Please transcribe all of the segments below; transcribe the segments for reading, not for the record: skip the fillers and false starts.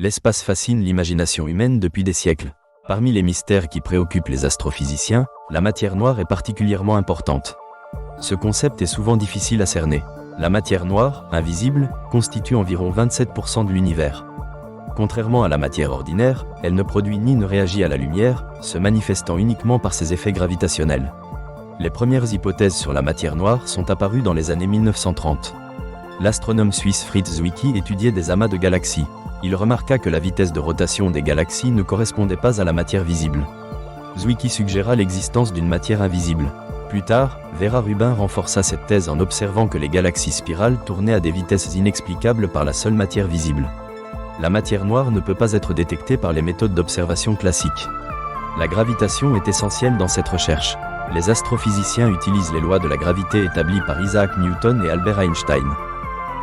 L'espace fascine l'imagination humaine depuis des siècles. Parmi les mystères qui préoccupent les astrophysiciens, la matière noire est particulièrement importante. Ce concept est souvent difficile à cerner. La matière noire, invisible, constitue environ 27% de l'univers. Contrairement à la matière ordinaire, elle ne produit ni ne réagit à la lumière, se manifestant uniquement par ses effets gravitationnels. Les premières hypothèses sur la matière noire sont apparues dans les années 1930. L'astronome suisse Fritz Zwicky étudiait des amas de galaxies. Il remarqua que la vitesse de rotation des galaxies ne correspondait pas à la matière visible. Zwicky suggéra l'existence d'une matière invisible. Plus tard, Vera Rubin renforça cette thèse en observant que les galaxies spirales tournaient à des vitesses inexplicables par la seule matière visible. La matière noire ne peut pas être détectée par les méthodes d'observation classiques. La gravitation est essentielle dans cette recherche. Les astrophysiciens utilisent les lois de la gravité établies par Isaac Newton et Albert Einstein.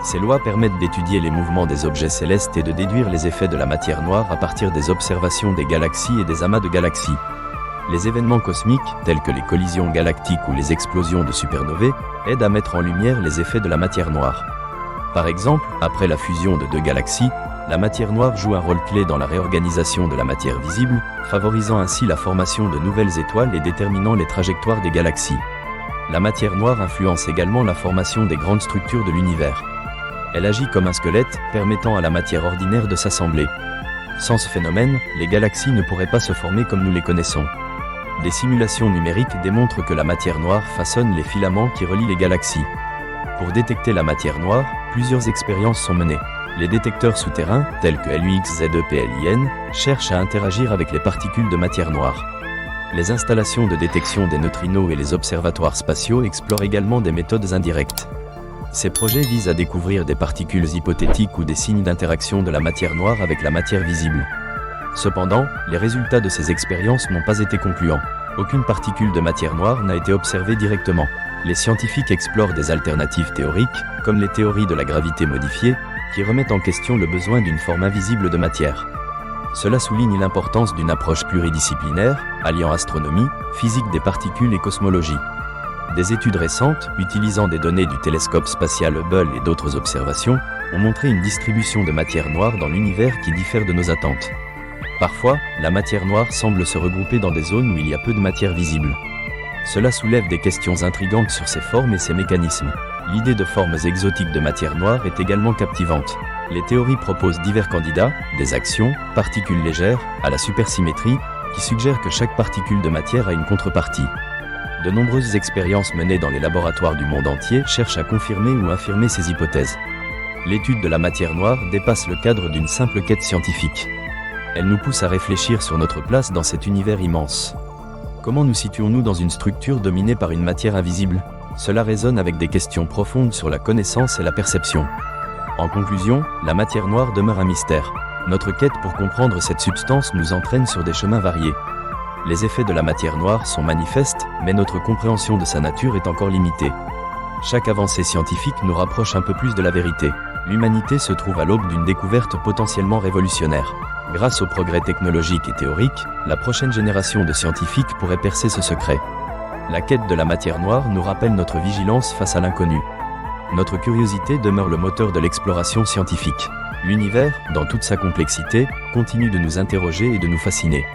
Ces lois permettent d'étudier les mouvements des objets célestes et de déduire les effets de la matière noire à partir des observations des galaxies et des amas de galaxies. Les événements cosmiques, tels que les collisions galactiques ou les explosions de supernovae, aident à mettre en lumière les effets de la matière noire. Par exemple, après la fusion de deux galaxies, la matière noire joue un rôle clé dans la réorganisation de la matière visible, favorisant ainsi la formation de nouvelles étoiles et déterminant les trajectoires des galaxies. La matière noire influence également la formation des grandes structures de l'univers. Elle agit comme un squelette, permettant à la matière ordinaire de s'assembler. Sans ce phénomène, les galaxies ne pourraient pas se former comme nous les connaissons. Des simulations numériques démontrent que la matière noire façonne les filaments qui relient les galaxies. Pour détecter la matière noire, plusieurs expériences sont menées. Les détecteurs souterrains, tels que LUX-ZEPLIN, cherchent à interagir avec les particules de matière noire. Les installations de détection des neutrinos et les observatoires spatiaux explorent également des méthodes indirectes. Ces projets visent à découvrir des particules hypothétiques ou des signes d'interaction de la matière noire avec la matière visible. Cependant, les résultats de ces expériences n'ont pas été concluants. Aucune particule de matière noire n'a été observée directement. Les scientifiques explorent des alternatives théoriques, comme les théories de la gravité modifiée, qui remettent en question le besoin d'une forme invisible de matière. Cela souligne l'importance d'une approche pluridisciplinaire, alliant astronomie, physique des particules et cosmologie. Des études récentes, utilisant des données du télescope spatial Hubble et d'autres observations, ont montré une distribution de matière noire dans l'univers qui diffère de nos attentes. Parfois, la matière noire semble se regrouper dans des zones où il y a peu de matière visible. Cela soulève des questions intrigantes sur ses formes et ses mécanismes. L'idée de formes exotiques de matière noire est également captivante. Les théories proposent divers candidats, des actions, particules légères, à la supersymétrie, qui suggèrent que chaque particule de matière a une contrepartie. De nombreuses expériences menées dans les laboratoires du monde entier cherchent à confirmer ou infirmer ces hypothèses. L'étude de la matière noire dépasse le cadre d'une simple quête scientifique. Elle nous pousse à réfléchir sur notre place dans cet univers immense. Comment nous situons-nous dans une structure dominée par une matière invisible ? Cela résonne avec des questions profondes sur la connaissance et la perception. En conclusion, la matière noire demeure un mystère. Notre quête pour comprendre cette substance nous entraîne sur des chemins variés. Les effets de la matière noire sont manifestes, mais notre compréhension de sa nature est encore limitée. Chaque avancée scientifique nous rapproche un peu plus de la vérité. L'humanité se trouve à l'aube d'une découverte potentiellement révolutionnaire. Grâce aux progrès technologiques et théoriques, la prochaine génération de scientifiques pourrait percer ce secret. La quête de la matière noire nous rappelle notre vigilance face à l'inconnu. Notre curiosité demeure le moteur de l'exploration scientifique. L'univers, dans toute sa complexité, continue de nous interroger et de nous fasciner.